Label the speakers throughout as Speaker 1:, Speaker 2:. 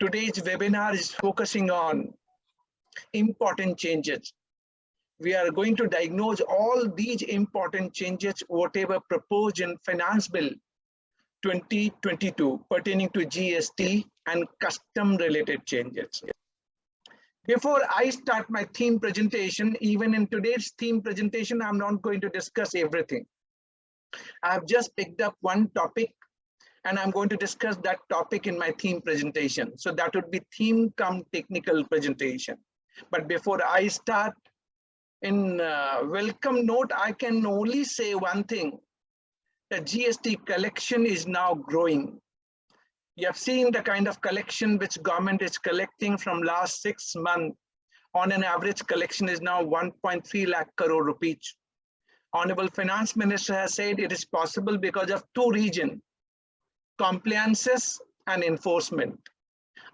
Speaker 1: Today's webinar is focusing on important changes. We are going to diagnose all these important changes, whatever proposed in Finance Bill 2022 pertaining to GST and custom related changes. Before I start my theme presentation, even in today's theme presentation, I'm not going to discuss everything. I've just picked up one topic and I'm going to discuss that topic in my theme presentation. So that would be theme cum technical presentation. But before I start, in welcome note, I can only say one thing. The GST collection is now growing. You have seen the kind of collection which government is collecting from last 6 months. On an average collection is now 1.3 lakh crore rupees. Honorable Finance Minister has said it is possible because of two reasons, compliances and enforcement.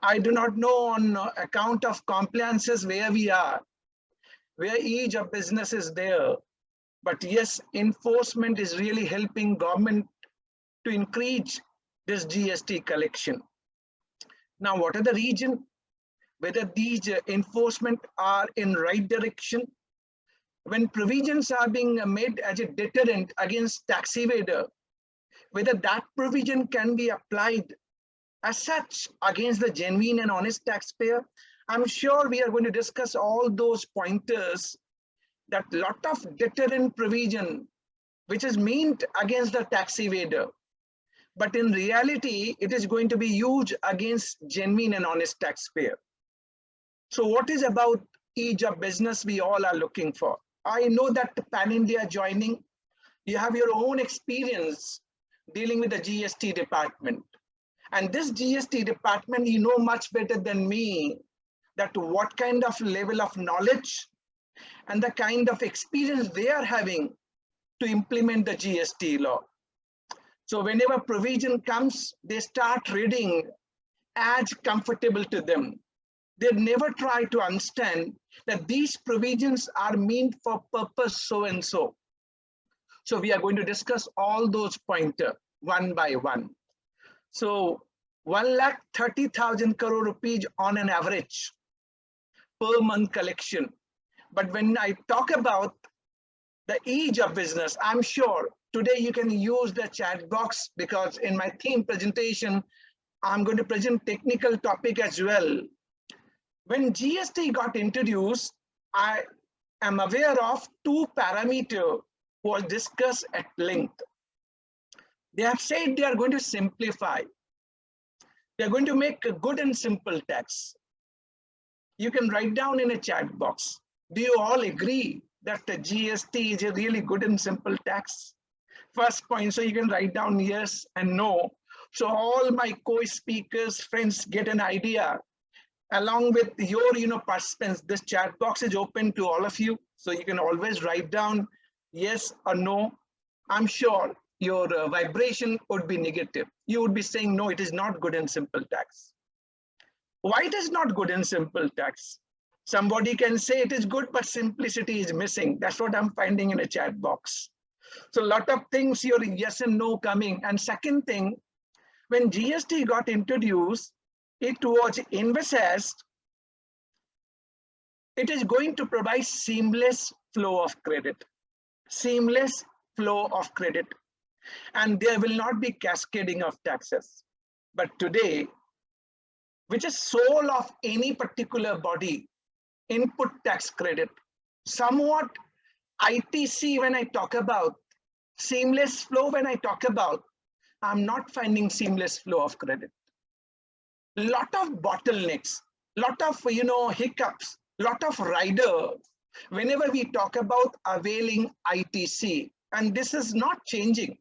Speaker 1: I do not know on account of compliances where we are, where each of business is there. But yes, enforcement is really helping government to increase this GST collection. Now, what are the reasons? Whether these enforcement are in right direction, when provisions are being made as a deterrent against tax evader, whether that provision can be applied as such against the genuine and honest taxpayer. I'm sure we are going to discuss all those pointers, that lot of deterrent provision which is meant against the tax evader, but in reality it is going to be used against genuine and honest taxpayer. So what is about each of business we all are looking for? I know that Pan India joining, you have your own experience dealing with the GST department. And this GST department, you know much better than me that what kind of level of knowledge and the kind of experience they are having to implement the GST law. So whenever provision comes, they start reading as comfortable to them. They never try to understand that these provisions are meant for purpose so and so. So we are going to discuss all those pointers one by one. So 1,30,000 crore rupees on an average per month collection. But when I talk about the age of business, I'm sure today you can use the chat box, because in my theme presentation, I'm going to present technical topic as well. When GST got introduced, I am aware of two parameters was discussed at length. They have said they are going to simplify. They are going to make a good and simple tax. You can write down in a chat box. Do you all agree that the GST is a really good and simple tax? First point, so you can write down yes and no. So all my co-speakers, friends get an idea. Along with your participants, this chat box is open to all of you. So you can always write down yes or no. I'm sure your vibration would be negative. You would be saying, no, it is not good and simple tax. Why it is not good and simple tax? Somebody can say it is good, but simplicity is missing. That's what I'm finding in a chat box. So a lot of things, your yes and no coming. And second thing, when GST got introduced, it was envisaged it is going to provide seamless flow of credit. Seamless flow of credit. And there will not be cascading of taxes. But today, which is soul of any particular body, input tax credit, somewhat ITC when I talk about, seamless flow when I talk about, I'm not finding seamless flow of credit. Lot of bottlenecks, lot of hiccups, lot of rider whenever we talk about availing ITC, and this is not changing.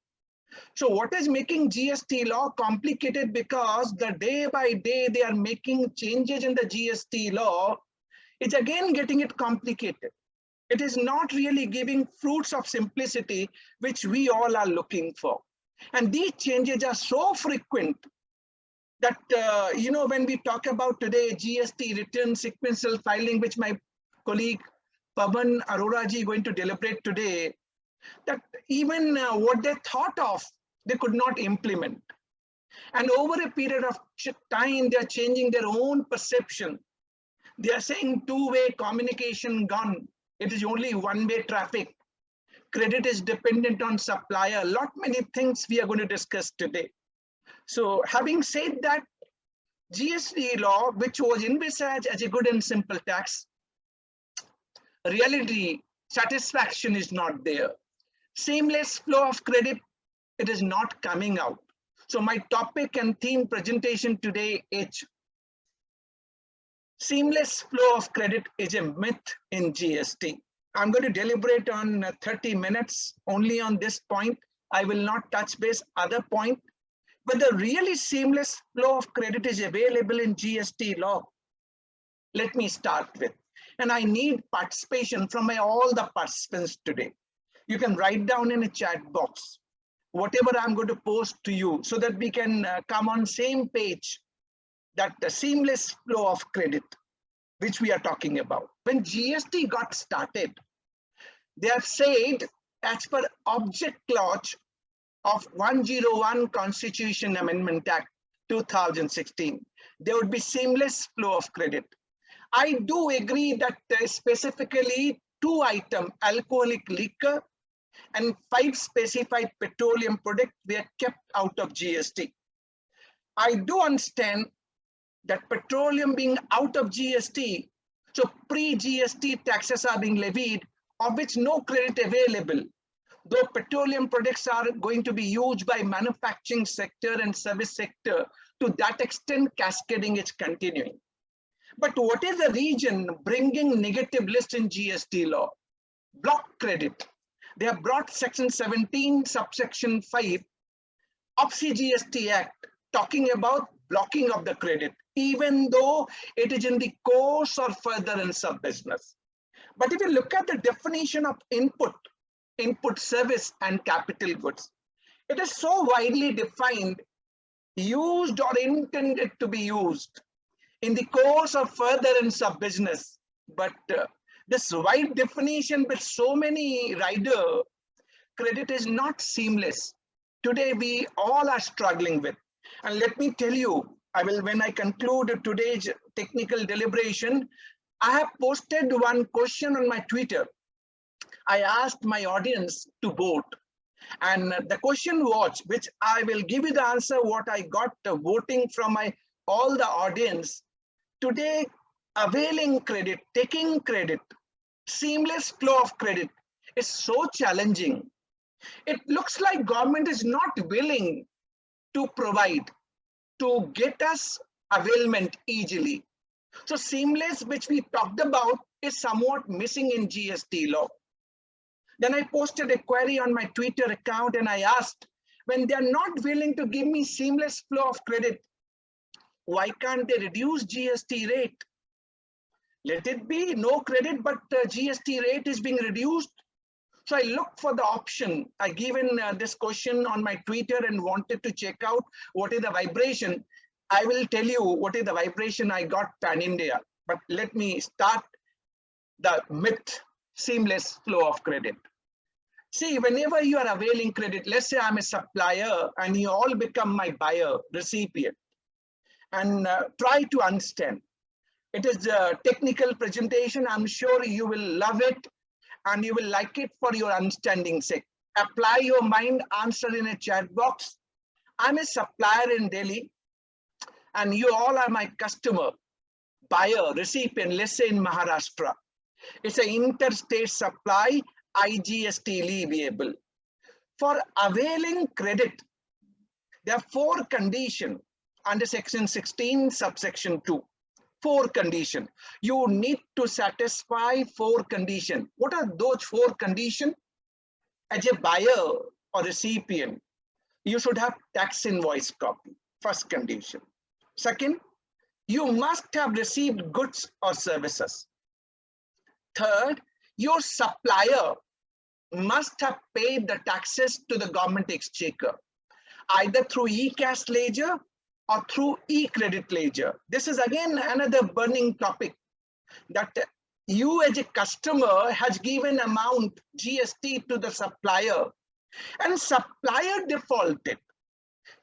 Speaker 1: So what is making GST law complicated? Because the day by day they are making changes in the GST law, it's again getting it complicated. It is not really giving fruits of simplicity which we all are looking for. And these changes are so frequent that, when we talk about today GST return sequential filing, which my colleague Pavan Arora ji is going to deliberate today, that even what they thought of, they could not implement. And over a period of time, they're changing their own perception. They are saying two-way communication gone. It is only one-way traffic. Credit is dependent on supplier. Lot many things we are going to discuss today. So having said that, GST law, which was envisaged as a good and simple tax, reality, satisfaction is not there. Seamless flow of credit, it is not coming out. So my topic and theme presentation today is seamless flow of credit is a myth in GST. I'm going to deliberate on 30 minutes only on this point. I will not touch base other point. But the really seamless flow of credit is available in GST law. Let me start with, and I need participation from all the participants today. You can write down in a chat box whatever I'm going to post to you so that we can come on same page, that the seamless flow of credit, which we are talking about. When GST got started, they have said, as per object clause of 101 Constitution Amendment Act 2016, there would be seamless flow of credit. I do agree that specifically 2 items, alcoholic liquor and 5 specified petroleum products, were kept out of GST. I do understand that petroleum being out of GST, so pre-GST taxes are being levied, of which no credit available, though petroleum products are going to be used by manufacturing sector and service sector. To that extent, cascading is continuing. But what is the reason bringing negative list in GST law? Block credit. They have brought section 17, subsection 5 of CGST Act, talking about blocking of the credit, even though it is in the course or furtherance of business. But if you look at the definition of input service and capital goods, it is so widely defined, used or intended to be used in the course or furtherance of business. But this wide definition with so many rider, credit is not seamless. Today we all are struggling with. And let me tell you, when I conclude today's technical deliberation, I have posted one question on my Twitter. I asked my audience to vote. And the question was, which I will give you the answer, what I got voting from all the audience. Today, availing credit, taking credit, seamless flow of credit is so challenging. It looks like government is not willing to provide, to get us availment easily. So seamless, which we talked about, is somewhat missing in GST law. Then I posted a query on my Twitter account and I asked, when they're not willing to give me seamless flow of credit, why can't they reduce GST rate? Let it be no credit, but GST rate is being reduced. So I looked for the option. I given this question on my Twitter and wanted to check out what is the vibration. I will tell you what is the vibration I got pan India. But let me start the myth, seamless flow of credit. See, whenever you are availing credit, let's say I'm a supplier and you all become my buyer, recipient, and try to understand. It is a technical presentation. I'm sure you will love it and you will like it for your understanding sake. Apply your mind, answer in a chat box. I'm a supplier in Delhi and you all are my customer, buyer, recipient, let's say in Maharashtra. It's an interstate supply, IGST leviable. For availing credit, there are 4 conditions under section 16, subsection 2. 4 conditions. You need to satisfy 4 conditions. What are those 4 conditions? As a buyer or recipient, you should have tax invoice copy, first condition. Second, you must have received goods or services. Third, your supplier must have paid the taxes to the government exchequer, either through e-cash ledger or through e-credit ledger. This is again another burning topic, that you as a customer has given amount GST to the supplier and supplier defaulted.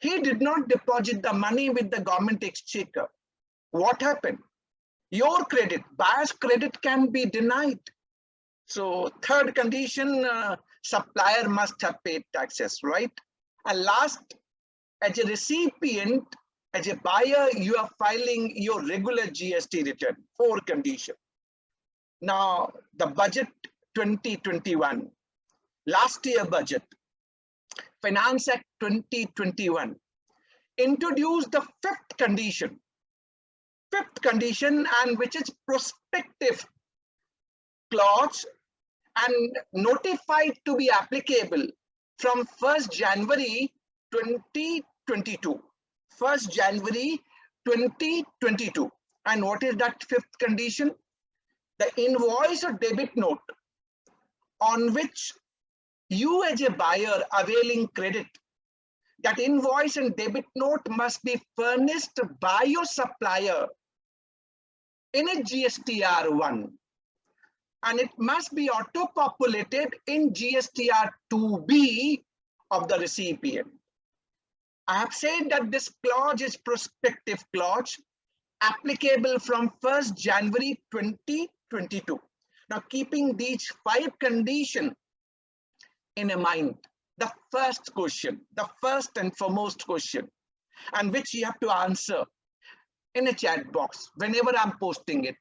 Speaker 1: He did not deposit the money with the government exchequer. What happened? Your credit, buyer's credit can be denied. So third condition, supplier must have paid taxes, right? And last, as a recipient, as a buyer, you are filing your regular GST return, 4 conditions. Now, the budget 2021, last year budget, Finance Act 2021, introduced the fifth condition, and which is prospective clause and notified to be applicable from 1st January 2022. 1st January 2022. And what is that fifth condition? The invoice or debit note on which you as a buyer availing credit, that invoice and debit note must be furnished by your supplier in a GSTR1, and it must be auto-populated in GSTR2B of the recipient. I have said that this clause is prospective clause applicable from 1st January 2022. Now, keeping these 5 conditions in mind, the first question, the first and foremost question, and which you have to answer in a chat box whenever I'm posting it.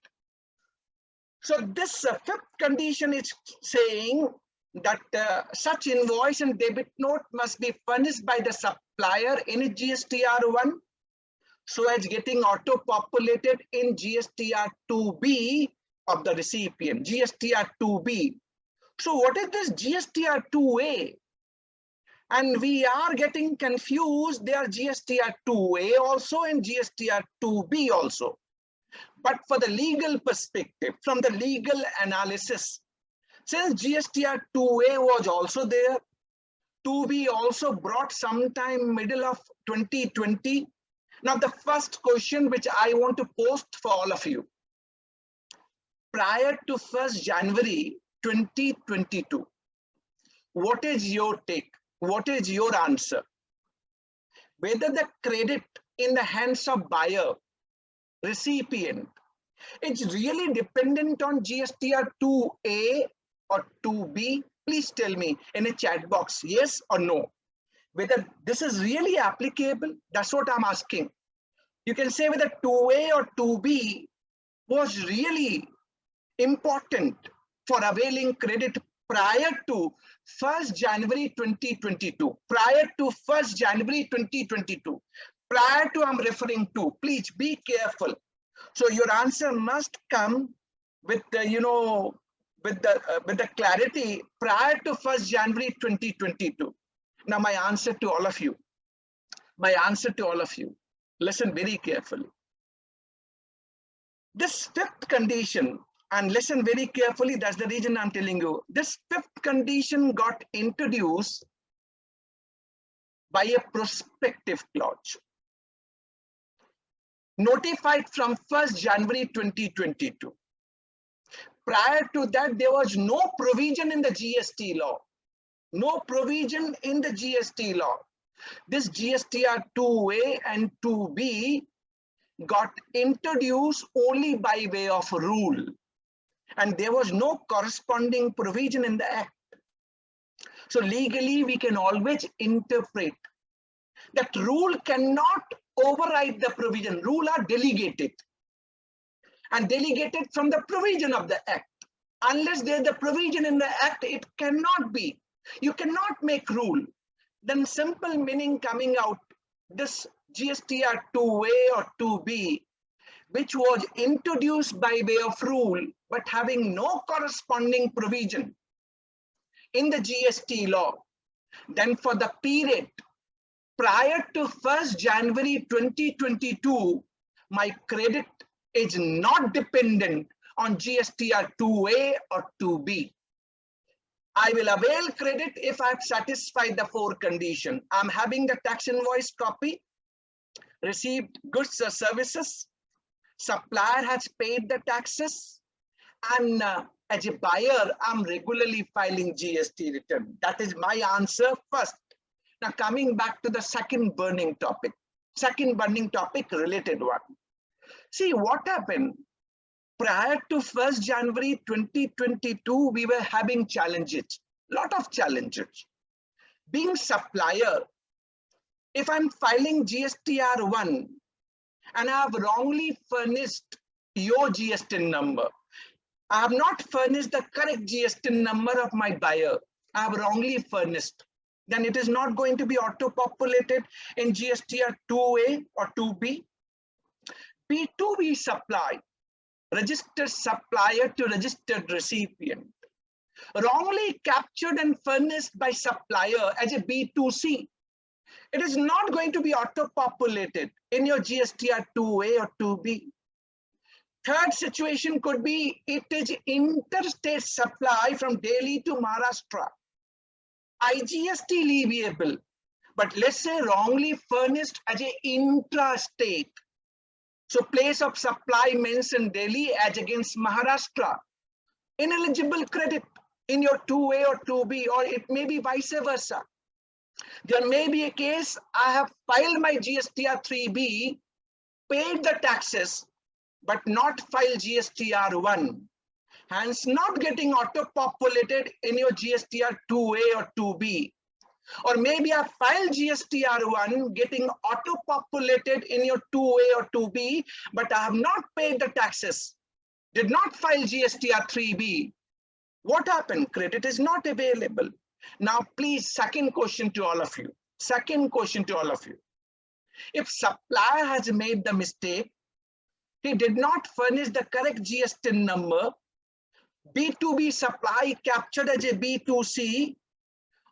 Speaker 1: So this fifth condition is saying that such invoice and debit note must be furnished by the supplier in a GSTR1, so as getting auto-populated in GSTR2B of the recipient, GSTR2B. So what is this GSTR2A? And we are getting confused. There are GSTR2A also and GSTR2B also. But for the legal perspective, from the legal analysis, since GSTR2A was also there, 2B also brought sometime middle of 2020. Now the first question which I want to post for all of you, prior to 1st January 2022, what is your take? What is your answer? Whether the credit in the hands of buyer, recipient, it's really dependent on GSTR2A or 2B? Please tell me in a chat box, yes or no. Whether this is really applicable, that's what I'm asking. You can say whether 2A or 2B was really important for availing credit prior to 1st January 2022. Prior to 1st January 2022. Prior to I'm referring to, please be careful. So your answer must come with the, with the clarity prior to 1st January 2022. Now my answer to all of you, listen very carefully. This fifth condition, and listen very carefully, that's the reason I'm telling you, this fifth condition got introduced by a prospective clause, notified from 1st January 2022. Prior to that, there was no provision in the GST law. No provision in the GST law. This GSTR2A and 2B got introduced only by way of rule, and there was no corresponding provision in the Act. So legally, we can always interpret that rule cannot override the provision. Rule are delegated, and delegated from the provision of the Act. Unless there's the provision in the Act, it cannot be. You cannot make rule. Then simple meaning coming out, this GSTR2A or 2B, which was introduced by way of rule, but having no corresponding provision in the GST law, then for the period prior to 1st January 2022, my credit is not dependent on GSTR2A or 2B. I will avail credit if I've satisfied the 4 conditions. I'm having the tax invoice copy, received goods or services, supplier has paid the taxes, and as a buyer, I'm regularly filing GST return. That is my answer first. Now coming back to the second burning topic related one. See what happened. Prior to 1st January 2022, we were having challenges, lot of challenges. Being supplier, if I'm filing GSTR1 and I have wrongly furnished your GST number, I have not furnished the correct GST number of my buyer, I have wrongly furnished, then it is not going to be auto-populated in GSTR 2A or 2B. B2B supply, registered supplier to registered recipient, wrongly captured and furnished by supplier as a B2C. It is not going to be auto-populated in your GSTR 2A or 2B. Third situation could be it is interstate supply from Delhi to Maharashtra. IGST leviable, but let's say wrongly furnished as a intrastate. So place of supply mentioned Delhi as against Maharashtra. Ineligible credit in your 2A or 2B, or it may be vice versa. There may be a case I have filed my GSTR 3B, paid the taxes, but not filed GSTR 1. Hence not getting auto-populated in your GSTR 2A or 2B. Or maybe I filed GSTR1 getting auto-populated in your 2A or 2B, but I have not paid the taxes, did not file GSTR3B. What happened? Credit is not available. Now, please, second question to all of you. If supplier has made the mistake, he did not furnish the correct GST number, B2B supply captured as a B2C,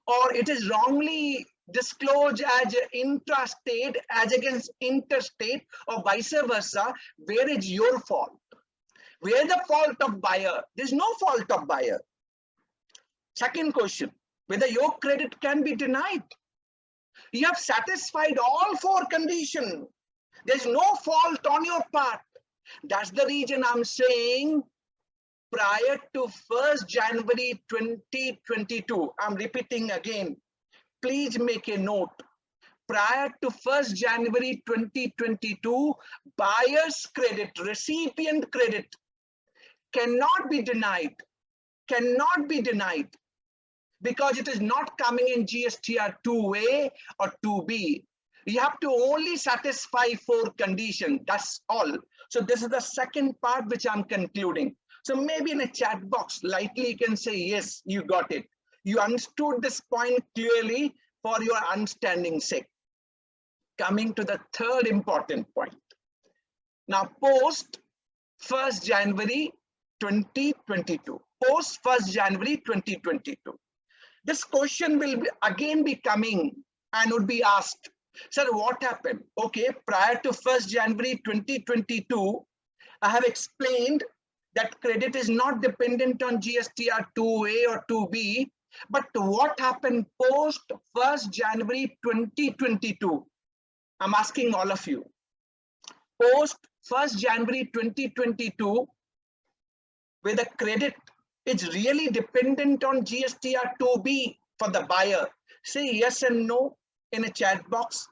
Speaker 1: or it is wrongly disclosed as intrastate as against interstate, or vice versa, where is your fault? Where the fault of buyer? There's no fault of buyer. Second question, whether your credit can be denied. You have satisfied all 4 conditions. There's no fault on your part. That's the reason I'm saying prior to 1st January 2022, I'm repeating again, please make a note. Prior to 1st January 2022, buyer's credit, recipient credit cannot be denied, because it is not coming in GSTR 2A or 2B. You have to only satisfy 4 conditions, that's all. So this is the second part which I'm concluding. So maybe in a chat box, lightly you can say, yes, you got it. You understood this point clearly for your understanding's sake. Coming to the third important point. Now, post 1st January 2022. Post 1st January 2022. This question will again be coming and would be asked, sir, what happened? Okay, prior to 1st January 2022, I have explained that credit is not dependent on GSTR 2A or 2B, but what happened post 1st January 2022? I'm asking all of you. Post 1st January 2022, where the credit is really dependent on GSTR 2B for the buyer. Say yes and no in a chat box.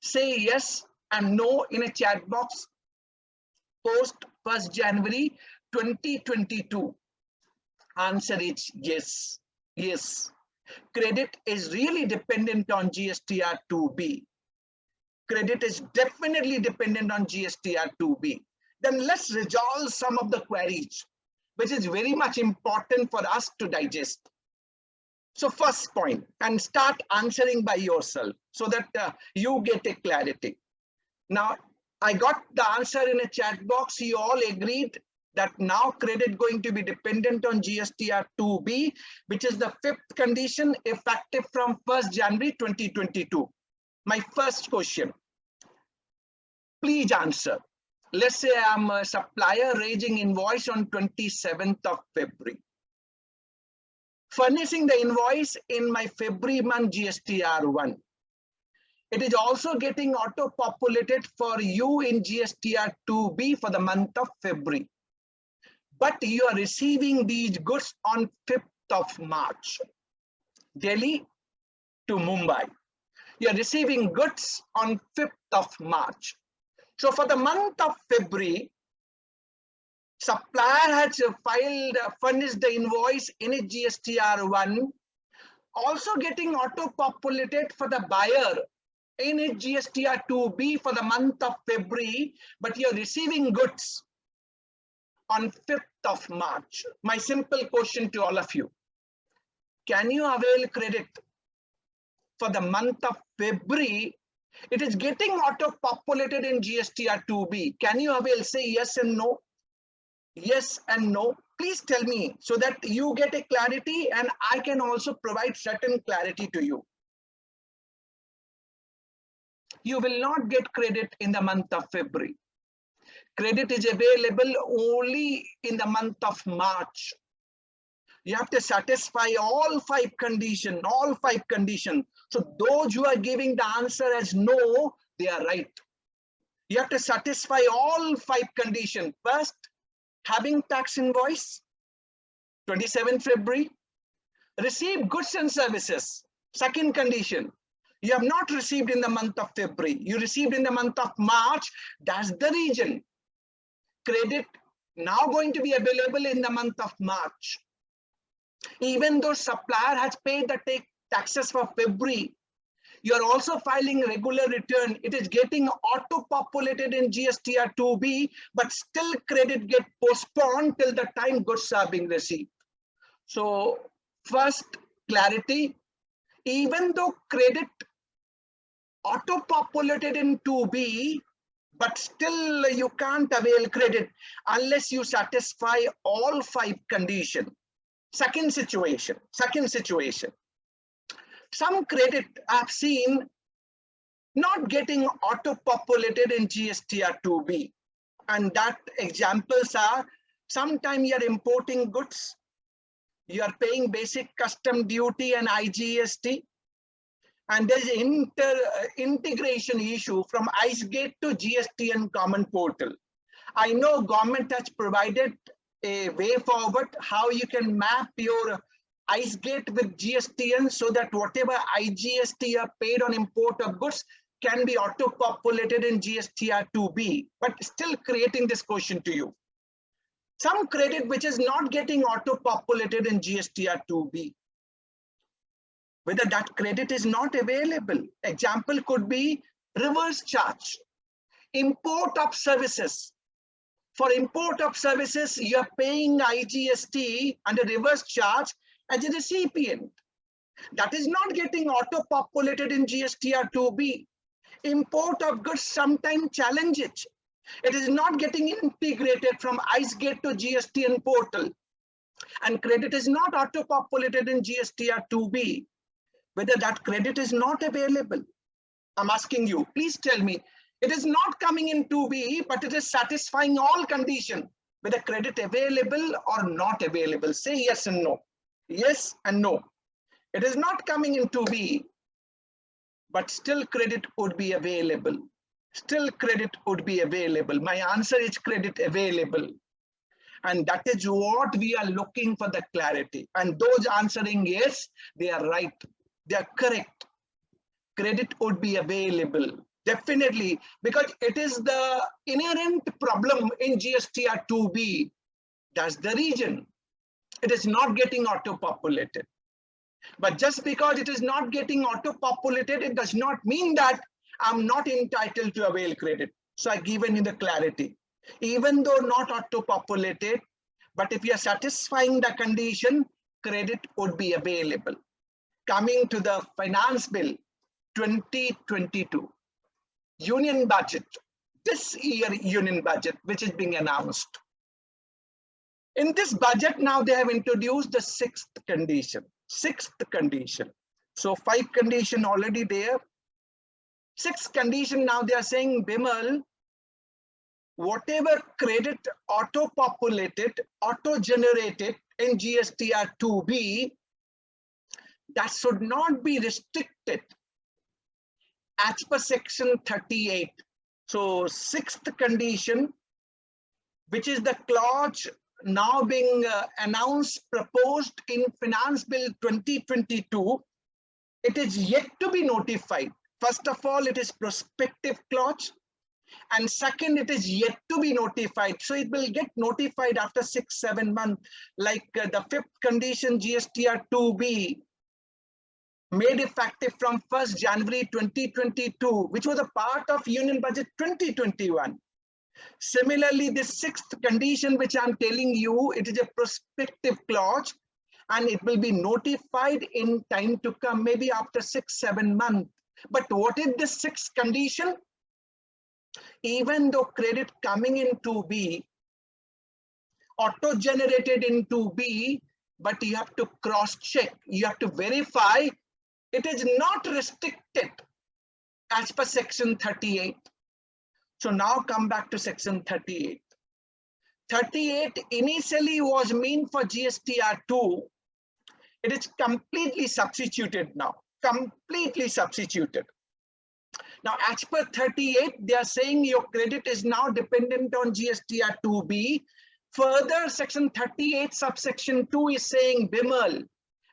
Speaker 1: Say yes and no in a chat box. Post 1st January 2022. Answer is yes. Yes. Credit is really dependent on GSTR 2B. Credit is definitely dependent on GSTR 2B. Then let's resolve some of the queries, which is very much important for us to digest. So first point, and start answering by yourself so that you get a clarity. Now, I got the answer in a chat box. You all agreed that now credit going to be dependent on GSTR 2B, which is the 5th condition effective from 1st January 2022. My first question, please answer. Let's say I'm a supplier raising invoice on 27th of February. Furnishing the invoice in my February month GSTR1. It is also getting auto-populated for you in GSTR 2B for the month of February. But you are receiving these goods on 5th of March. Delhi to Mumbai. You're receiving goods on 5th of March. So for the month of February, supplier has furnished the invoice in a GSTR1, also getting auto-populated for the buyer in a GSTR2B for the month of February, but you're receiving goods on 5th of March. My simple question to all of you, can you avail credit for the month of February? It is getting auto-populated in GSTR2B. Can you avail? Say yes and no. Yes and no. Please tell me so that you get a clarity and I can also provide certain clarity to you. You will not get credit in the month of February. Credit is available only in the month of March. You have to satisfy all 5 conditions, So those who are giving the answer as no, they are right. You have to satisfy all 5 conditions. First, having tax invoice, 27 February. Receive goods and services. Second condition, you have not received in the month of February. You received in the month of March. That's the reason. Credit now going to be available in the month of March. Even though supplier has paid the taxes for February, you are also filing regular return. It is getting auto-populated in GSTR2B, but still credit get postponed till the time goods are being received. So first, clarity, even though credit auto-populated in 2B, but still you can't avail credit unless you satisfy all 5 conditions. Second situation. Some credit I've seen not getting auto-populated in GSTR2B. And that examples are, sometimes you're importing goods, you're paying basic custom duty and IGST, and there's integration issue from IceGate to GST and Common Portal. I know government has provided a way forward how you can map your IceGate with GSTN so that whatever IGST you are paid on import of goods can be auto-populated in GSTR2B, but still creating this question to you. Some credit which is not getting auto-populated in GSTR2B, whether that credit is not available. Example could be reverse charge, import of services. For import of services, you are paying IGST under reverse charge as a recipient. That is not getting auto-populated in GSTR2B. Import of goods sometimes challenge it. It is not getting integrated from IceGate to GST and portal. And credit is not auto-populated in GSTR2B. Whether that credit is not available. I'm asking you, please tell me. It is not coming in 2B, but it is satisfying all conditions, whether credit available or not available. Say yes and no. Yes and no. It is not coming in 2B, but still credit would be available. Still credit would be available. My answer is credit available. And that is what we are looking for, the clarity. And those answering yes, they are right. They are correct. Credit would be available. Definitely, because it is the inherent problem in GSTR2B. That's the reason. It is not getting auto-populated. But just because it is not getting auto-populated, it does not mean that I'm not entitled to avail credit. So I've given you the clarity. Even though not auto-populated, but if you are satisfying the condition, credit would be available. Coming to the finance bill 2022. Union budget, this year union budget, which is being announced. In this budget, now they have introduced the 6th condition. 6th condition. So 5 condition already there. 6th condition, now they are saying, Bimal, whatever credit auto-populated, auto-generated in GSTR2B, that should not be restricted as per section 38. So 6th condition, which is the clause now being announced, proposed in Finance Bill 2022, it is yet to be notified. First of all, it is prospective clause. And second, it is yet to be notified. So it will get notified after 6-7 months. Like the fifth condition, GSTR 2B, made effective from 1st January 2022, which was a part of Union Budget 2021. Similarly, the sixth condition, which I'm telling you, it is a prospective clause, and it will be notified in time to come, maybe after 6-7 months. But what is the sixth condition? Even though credit coming in 2B, auto-generated in 2B, but you have to cross-check, you have to verify it is not restricted as per section 38. So now come back to section 38. 38 initially was meant for GSTR2. It is completely substituted now, completely substituted. Now, as per 38, they are saying your credit is now dependent on GSTR2B. Further, section 38, subsection 2 is saying, Bimal,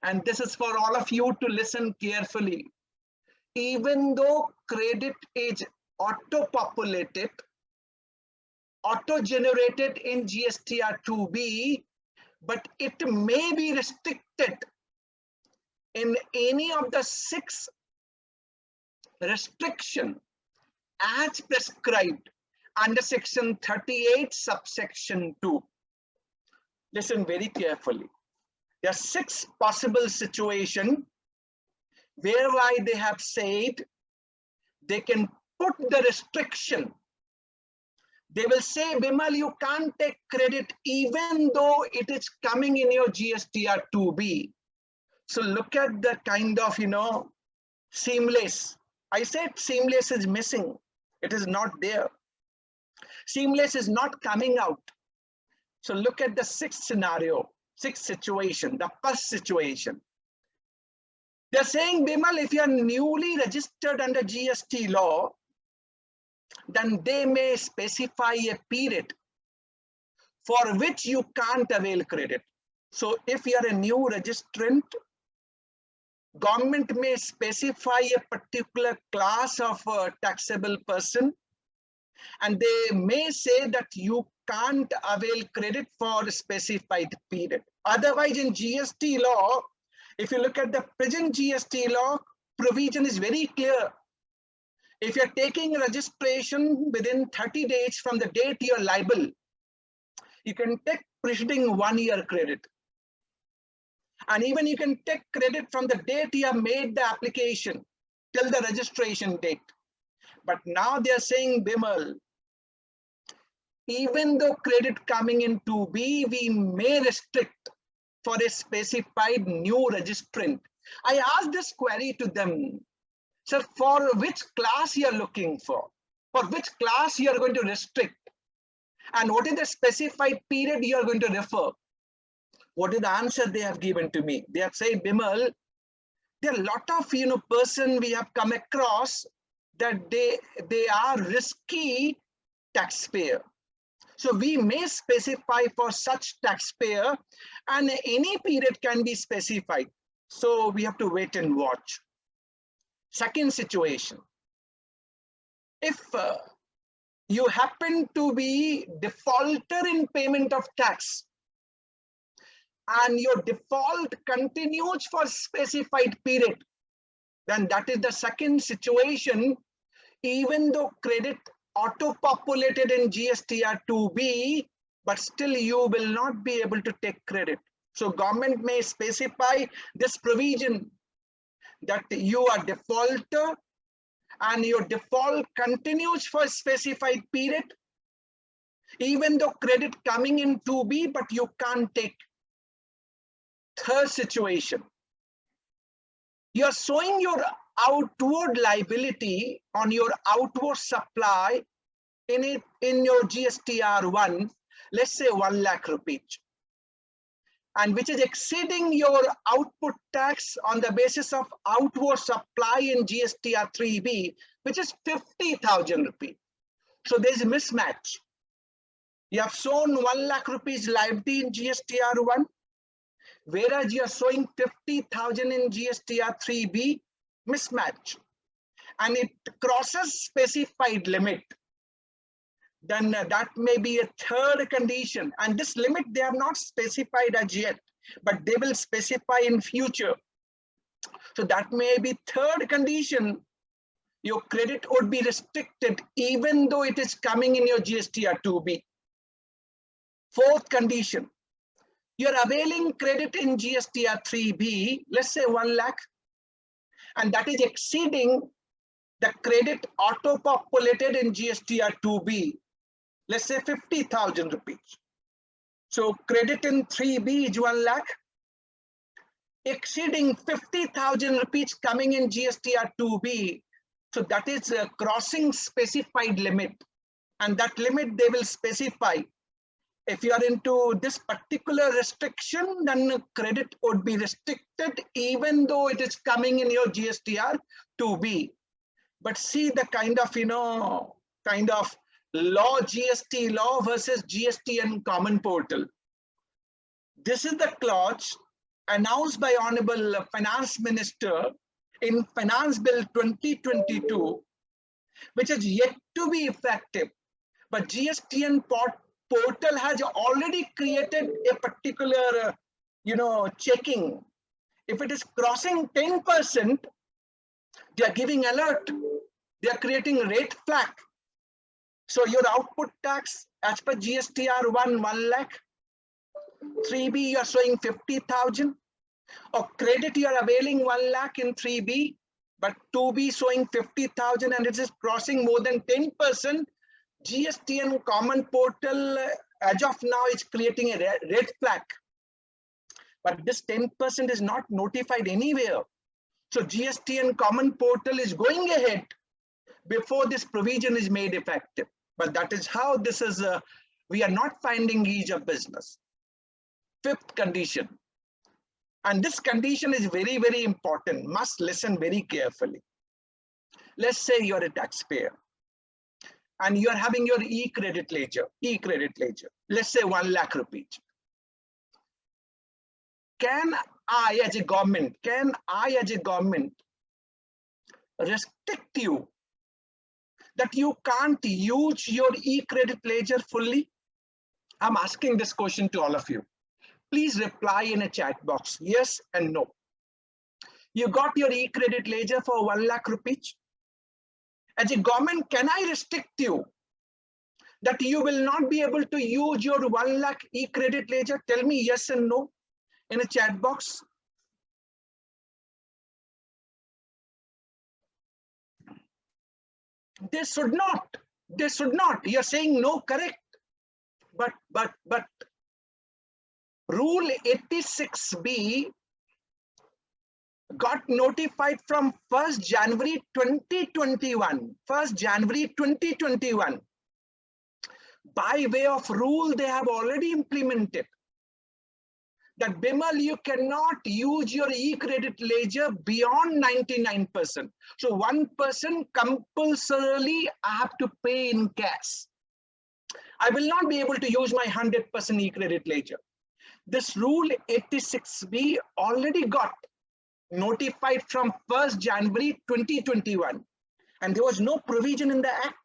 Speaker 1: and this is for all of you to listen carefully. Even though credit is auto-populated, auto-generated in GSTR2B, but it may be restricted in any of the 6 restriction as prescribed under section 38 subsection 2. Listen very carefully. There are 6 possible situations whereby they have said they can put the restriction. They will say, Bimal, you can't take credit even though it is coming in your GSTR 2B. So look at the kind of, seamless. I said seamless is missing. It is not there. Seamless is not coming out. So look at the 6th scenario, 6th situation, the first situation. They're saying, Bimal, if you are newly registered under GST law, then they may specify a period for which you can't avail credit. So if you are a new registrant, government may specify a particular class of taxable person, and they may say that you can't avail credit for a specified period. Otherwise, in GST law, if you look at the present GST law, provision is very clear. If you're taking registration within 30 days from the date you're liable, you can take preceding 1 year credit. And even you can take credit from the date you have made the application till the registration date. But now they are saying, Bimal, even though credit coming in 2B, we may restrict for a specified new registrant. I asked this query to them. So for which class you are looking for which class you are going to restrict, and what is the specified period you are going to refer? What is the answer they have given to me? They have said, Bimal, there are a lot of person we have come across that they are risky taxpayer. So we may specify for such taxpayer, and any period can be specified. So we have to wait and watch. Second situation, if you happen to be defaulter in payment of tax, and your default continues for specified period, then that is the second situation. Even though credit auto-populated in GSTR 2B, but still you will not be able to take credit. So government may specify this provision that you are defaulter and your default continues for a specified period, even though credit coming in 2B, but you can't take. Third situation, you are showing your outward liability on your outward supply in your GSTR1, let's say 1 lakh rupees, and which is exceeding your output tax on the basis of outward supply in GSTR 3B, which is 50,000 rupees. So there's a mismatch. You have shown 1 lakh rupees liability in GSTR 1, whereas you are showing 50,000 in GSTR 3B, mismatch. and it crosses specified limit, then that may be a third condition. And this limit they have not specified as yet, but they will specify in future. So that may be third condition. Your credit would be restricted even though it is coming in your GSTR 2B. Fourth condition, you're availing credit in GSTR 3B, let's say 1 lakh, and that is exceeding the credit auto-populated in GSTR 2B, let's say 50,000 rupees. So credit in 3B is 1 lakh, exceeding 50,000 rupees coming in GSTR 2B. So that is crossing specified limit, and that limit they will specify. If you are into this particular restriction, then credit would be restricted even though it is coming in your GSTR 2B. But see the kind of, law, GST law versus GST and common portal. This is the clause announced by Honorable Finance Minister in Finance Bill 2022, which is yet to be effective. But GST and portal has already created a particular, checking. If it is crossing 10%, they are giving alert. They are creating rate flag. So your output tax as per GSTR 1 lakh, 3B you are showing 50,000, or credit you are availing 1 lakh in 3B, but 2B showing 50,000 and it is crossing more than 10%. GST and common portal as of now is creating a red flag, but this 10% is not notified anywhere. So GST and common portal is going ahead before this provision is made effective. But that is how this is, we are not finding ease of business. Fifth condition, and this condition is very, very important, must listen very carefully. Let's say you're a taxpayer and you're having your e-credit ledger, let's say 1 lakh rupees. Can I as a government restrict you that you can't use your e-credit ledger fully? I'm asking this question to all of you. Please reply in a chat box, yes and no. You got your e-credit ledger for 1 lakh rupees. As a government, can I restrict you that you will not be able to use your 1 lakh e-credit ledger? Tell me yes and no in a chat box. They should not. You're saying no, correct. But Rule 86B got notified from 1st January 2021. By way of rule, they have already implemented that Bimal, you cannot use your e-credit ledger beyond 99%. So 1% compulsorily I have to pay in cash. I will not be able to use my 100% e-credit ledger. This rule 86B already got notified from 1st January 2021, and there was no provision in the act.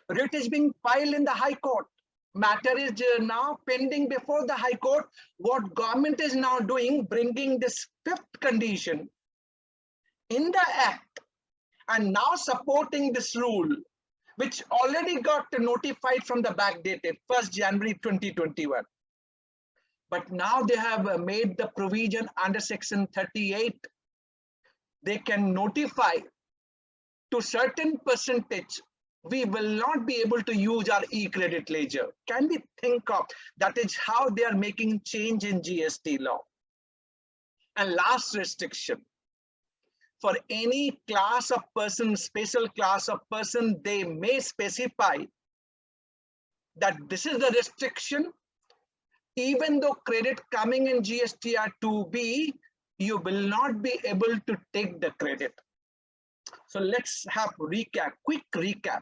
Speaker 1: Writ is being filed in the High Court. Matter is now pending before the High Court. What government is now doing, bringing this fifth condition in the act and now supporting this rule, which already got notified from the backdated 1st January 2021. But now they have made the provision under section 38. They can notify to certain percentage, we will not be able to use our e-credit ledger. Can we think of that? Is how they are making change in GST law. And last restriction, for any class of person, special class of person, they may specify that this is the restriction. Even though credit coming in GSTR 2B, you will not be able to take the credit. So let's have recap, quick recap.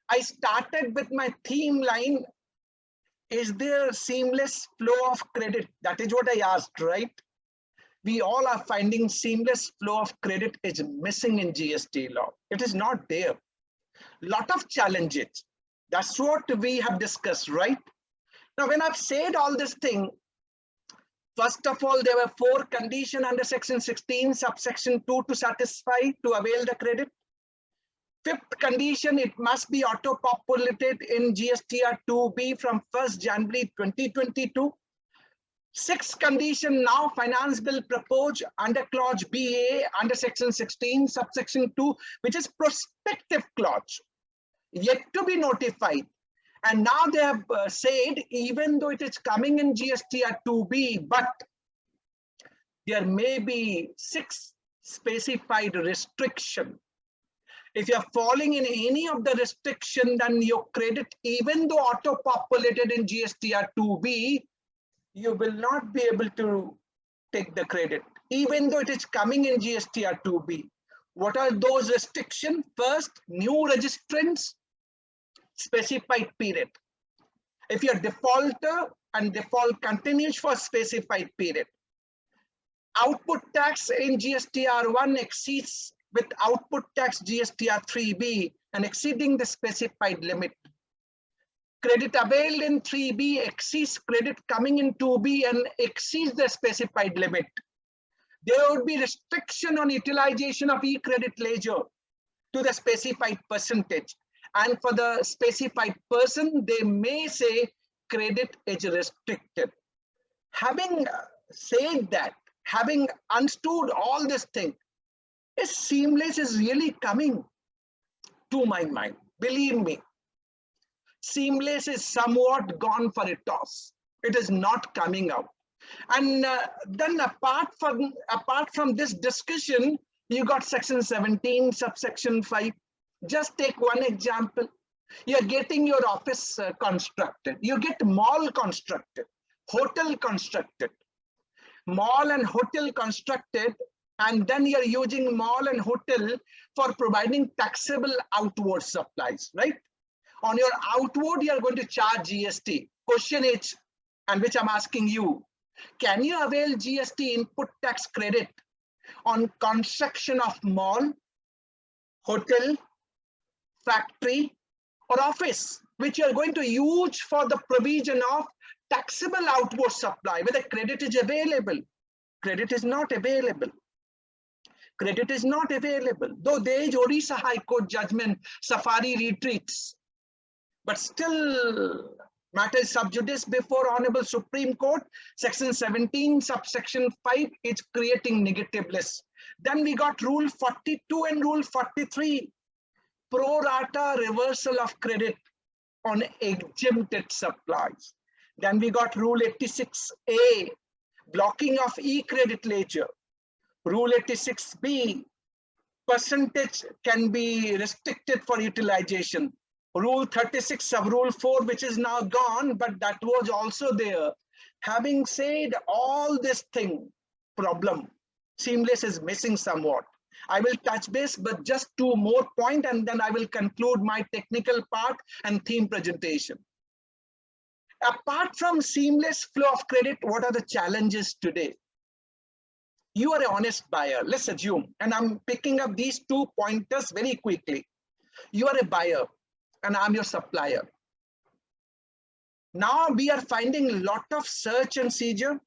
Speaker 1: I started with my theme line. Is there seamless flow of credit? That is what I asked, right? we all are finding seamless flow of credit is missing in GST law. It is not there. Lot of challenges. That's what we have discussed, right? Now, when I've said all this thing, first of all, there were 4 conditions under section 16, subsection 2 to satisfy to avail the credit. 5th condition, it must be auto-populated in GSTR 2B from 1st January 2022. 6th condition, now finance bill proposed under clause BA under section 16, subsection 2, which is prospective clause, yet to be notified. And now they have said, even though it is coming in GSTR 2B, but there may be 6 specified restrictions. If you're falling in any of the restriction, then your credit, even though auto-populated in GSTR 2B, you will not be able to take the credit, even though it is coming in GSTR 2B. What are those restrictions? First, new registrants, specified period. If you're defaulter and default continues for specified period. Output tax in GSTR 1 exceeds with output tax GSTR 3B and exceeding the specified limit. Credit availed in 3B exceeds credit coming in 2B and exceeds the specified limit. There would be restriction on utilization of e-credit ledger to the specified percentage. And for the specified person, they may say credit is restricted. Having said that, having understood all this thing, seamless is really coming to my mind. Believe me, seamless is somewhat gone for a toss. It is not coming out. And then apart from this discussion, you got section 17, subsection 5. Just take one example. You're getting your office constructed. You get mall constructed, hotel constructed, mall and hotel constructed, and then you're using mall and hotel for providing taxable outward supplies, right? On your outward, you're going to charge GST. Question is, and which I'm asking you, can you avail GST input tax credit on construction of mall, hotel, factory, or office, which you are going to use for the provision of taxable outward supply, whether credit is available? Credit is not available. Credit is not available. Though there is Odisha High Court judgment, Safari retreats, but still matter is sub judice before Honorable Supreme Court. Section 17, subsection 5 is creating negative list. Then we got Rule 42 and Rule 43, pro rata reversal of credit on exempted supplies. Then we got Rule 86A, blocking of e-credit ledger. Rule 86B, percentage can be restricted for utilization. Rule 36 sub Rule 4, which is now gone, but that was also there. Having said all this thing, problem, seamless is missing somewhat. I will touch base, but just 2 more points, and then I will conclude my technical part and theme presentation. Apart from seamless flow of credit, what are the challenges today? You are an honest buyer, let's assume, and I'm picking up these 2 pointers very quickly. You are a buyer and I'm your supplier. Now we are finding a lot of search and seizure,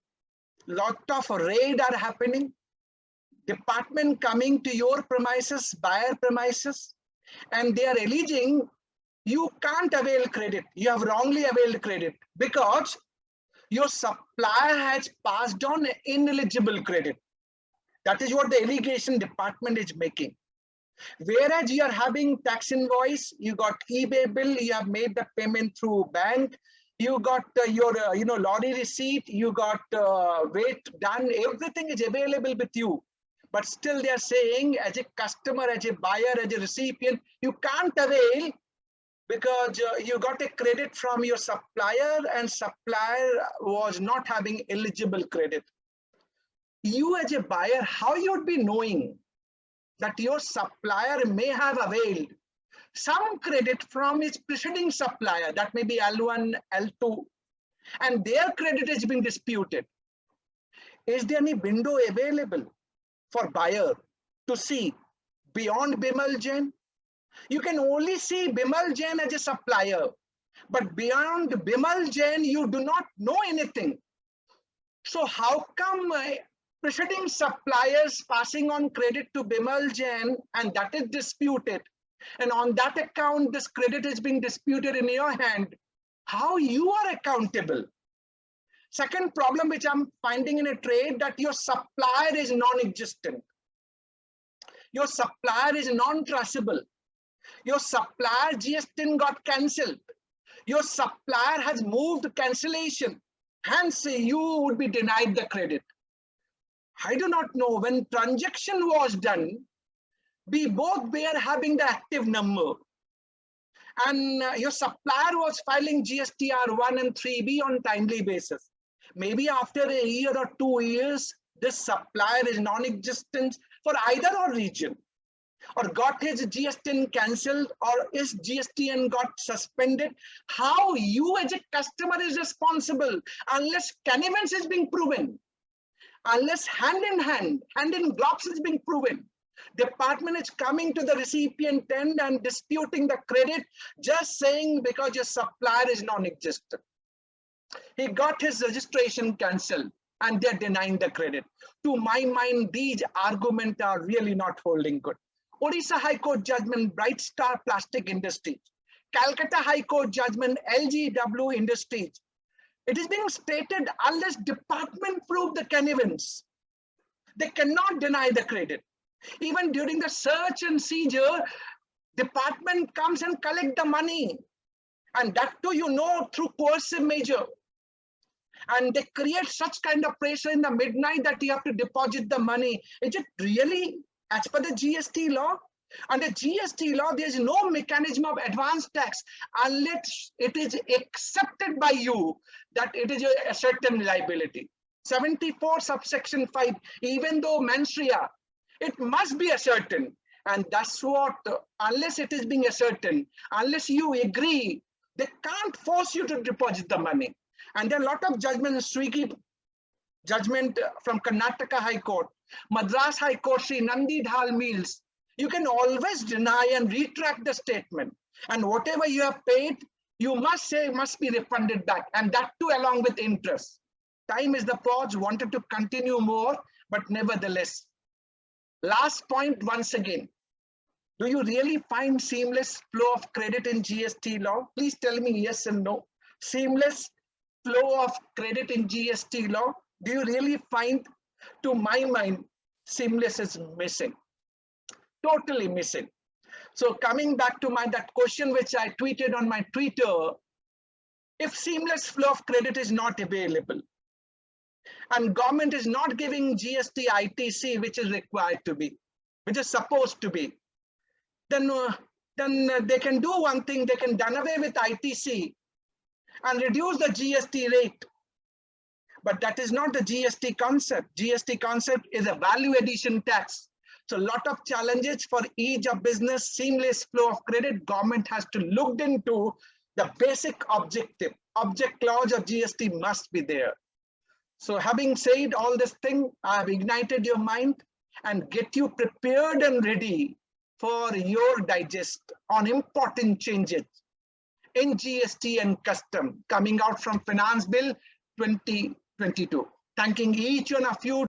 Speaker 1: lot of raid are happening, department coming to your premises, buyer premises, and they are alleging you can't avail credit. You have wrongly availed credit because your supplier has passed on ineligible credit. That is what the allegation department is making. Whereas you are having tax invoice, you got eBay bill, you have made the payment through bank, you got your lorry receipt, you got weight done, everything is available with you. But still they are saying as a customer, as a buyer, as a recipient, you can't avail because you got a credit from your supplier and supplier was not having eligible credit. You as a buyer, how you would be knowing that your supplier may have availed some credit from its preceding supplier, that may be L1, L2, and their credit is being disputed. Is there any window available for buyer to see beyond Bimal Jain? You can only see Bimal Jain as a supplier, but beyond Bimal Jain, you do not know anything. So how come preceding suppliers passing on credit to Bimal Jain and that is disputed? And on that account, this credit is being disputed in your hand. How you are accountable? Second problem which I'm finding in a trade, that your supplier is non-existent. Your supplier is non-traceable. Your supplier GST got cancelled. Your supplier has moved cancellation. Hence, you would be denied the credit. I do not know, when transaction was done, we both were having the active number. And your supplier was filing GSTR 1 and 3B on timely basis. Maybe after a year or 2 years, this supplier is non-existent for either or region, or got his GST cancelled, or his GSTN got suspended. How you as a customer is responsible unless connivance is being proven, unless hand in gloves is being proven. Department is coming to the recipient end and disputing the credit, just saying because your supplier is non-existent. He got his registration cancelled and they're denying the credit. To my mind, these arguments are really not holding good. Odisha High Court judgment, Bright Star Plastic Industries. Calcutta High Court judgment, LGW Industries. It is being stated unless department prove the connivance, they cannot deny the credit. Even during the search and seizure, department comes and collect the money. And that too, through coercive measure. And they create such kind of pressure in the midnight that you have to deposit the money. Is it really as per the GST law? Under GST law, there is no mechanism of advance tax unless it is accepted by you that it is a certain liability. 74 subsection 5, even though mens rea, it must be ascertained. And that's what, unless it is being ascertained, unless you agree, they can't force you to deposit the money. And there are a lot of judgments, Swiggy judgment from Karnataka High Court, Madras High Court, Sri Nandi Dhal Mills. You can always deny and retract the statement. And whatever you have paid, you must say must be refunded back. And that too along with interest. Time is the pause, wanted to continue more, but nevertheless. Last point once again. Do you really find seamless flow of credit in GST law? Please tell me yes and no. Seamless flow of credit in GST law. Do you really find? To my mind, seamless is missing. Totally missing. So coming back to that question which I tweeted on my Twitter, if seamless flow of credit is not available and government is not giving GST ITC, which is required to be, which is supposed to be, then they can do one thing, they can done away with ITC and reduce the GST rate. But that is not the GST concept. GST concept is a value addition tax. So a lot of challenges for ease of business, seamless flow of credit. Government has to look into the basic objective. Object clause of GST must be there. So having said all this thing, I have ignited your mind and get you prepared and ready for your digest on important changes in GST and custom coming out from Finance Bill 2022. Thanking each one of you.